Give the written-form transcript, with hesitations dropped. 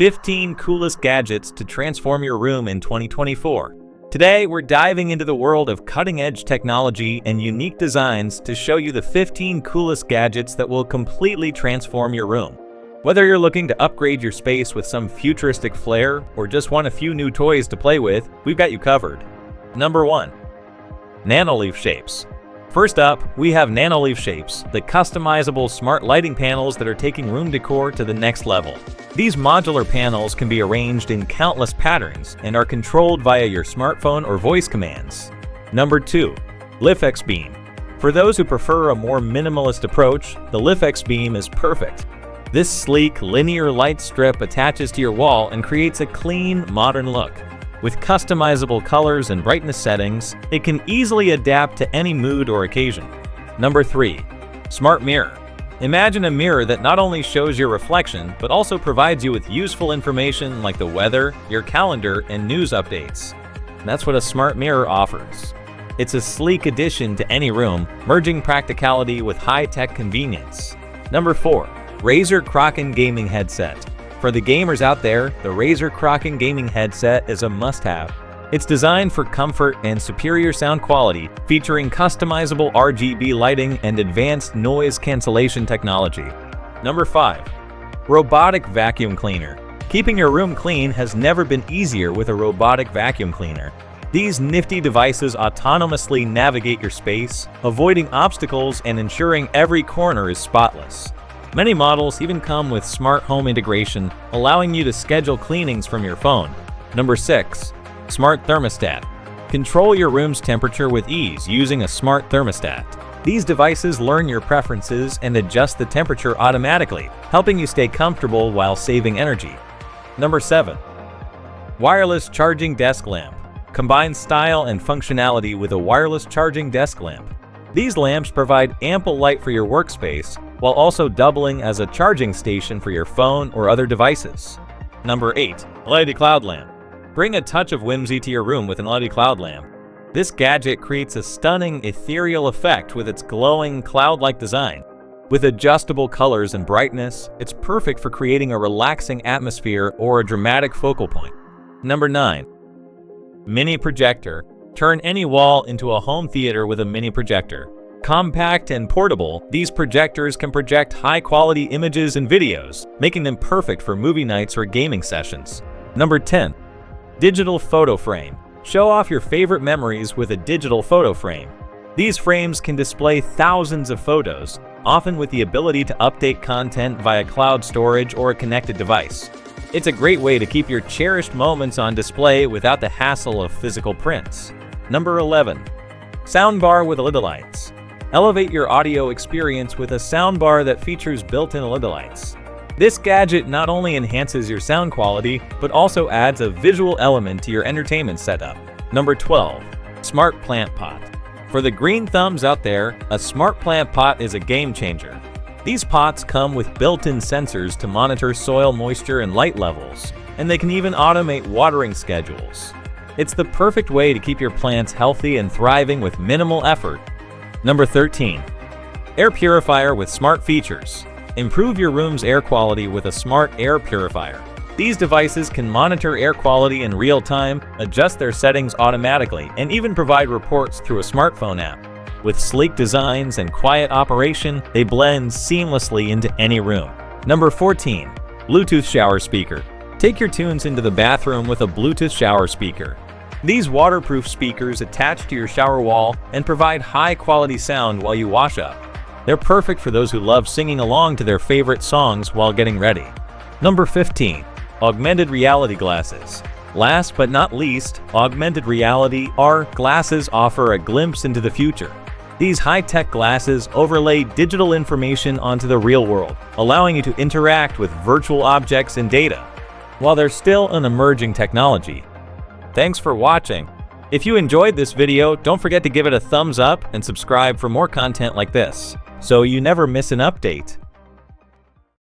15 coolest gadgets to transform your room in 2024. Today, we're diving into the world of cutting-edge technology and unique designs to show you the 15 coolest gadgets that will completely transform your room. Whether you're looking to upgrade your space with some futuristic flair or just want a few new toys to play with, we've got you covered. Number 1. Nanoleaf Shapes. First up, we have Nanoleaf Shapes, the customizable smart lighting panels that are taking room decor to the next level. These modular panels can be arranged in countless patterns and are controlled via your smartphone or voice commands. Number 2. LIFX Beam. For those who prefer a more minimalist approach, the LIFX Beam is perfect. This sleek, linear light strip attaches to your wall and creates a clean, modern look. With customizable colors and brightness settings, it can easily adapt to any mood or occasion. Number 3. Smart Mirror. Imagine a mirror that not only shows your reflection, but also provides you with useful information like the weather, your calendar, and news updates. That's what a smart mirror offers. It's a sleek addition to any room, merging practicality with high-tech convenience. Number 4. Razer Kraken Gaming Headset. For the gamers out there, the Razer Kraken Gaming Headset is a must-have. It's designed for comfort and superior sound quality, featuring customizable RGB lighting and advanced noise cancellation technology. Number 5. Robotic Vacuum Cleaner. Keeping your room clean has never been easier with a robotic vacuum cleaner. These nifty devices autonomously navigate your space, avoiding obstacles and ensuring every corner is spotless. Many models even come with smart home integration, allowing you to schedule cleanings from your phone. Number 6. Smart Thermostat. Control your room's temperature with ease using a smart thermostat. These devices learn your preferences and adjust the temperature automatically, helping you stay comfortable while saving energy. Number 7. Wireless Charging Desk Lamp. Combine style and functionality with a wireless charging desk lamp. These lamps provide ample light for your workspace, while also doubling as a charging station for your phone or other devices. Number 8. LED Cloud Lamp. Bring a touch of whimsy to your room with an LED cloud lamp. This gadget creates a stunning, ethereal effect with its glowing, cloud-like design. With adjustable colors and brightness, it's perfect for creating a relaxing atmosphere or a dramatic focal point. Number 9. Mini Projector. Turn any wall into a home theater with a mini projector. Compact and portable, these projectors can project high-quality images and videos, making them perfect for movie nights or gaming sessions. Number 10. Digital Photo Frame. Show off your favorite memories with a digital photo frame. These frames can display thousands of photos, often with the ability to update content via cloud storage or a connected device. It's a great way to keep your cherished moments on display without the hassle of physical prints. Number 11. Soundbar with LED lights. Elevate your audio experience with a soundbar that features built-in LED lights. This gadget not only enhances your sound quality, but also adds a visual element to your entertainment setup. Number 12. Smart Plant Pot. For the green thumbs out there, a smart plant pot is a game changer. These pots come with built-in sensors to monitor soil moisture and light levels, and they can even automate watering schedules. It's the perfect way to keep your plants healthy and thriving with minimal effort. Number 13. Air Purifier with Smart Features. Improve your room's air quality with a smart air purifier. These devices can monitor air quality in real time, adjust their settings automatically, and even provide reports through a smartphone app. With sleek designs and quiet operation, they blend seamlessly into any room. Number 14. Bluetooth Shower Speaker. Take your tunes into the bathroom with a Bluetooth shower speaker. These waterproof speakers attach to your shower wall and provide high-quality sound while you wash up. They're perfect for those who love singing along to their favorite songs while getting ready. Number 15. Augmented Reality Glasses. Last but not least, augmented reality AR glasses offer a glimpse into the future. These high-tech glasses overlay digital information onto the real world, allowing you to interact with virtual objects and data. While they're still an emerging technology. Thanks for watching. If you enjoyed this video, don't forget to give it a thumbs up and subscribe for more content like this, so you never miss an update.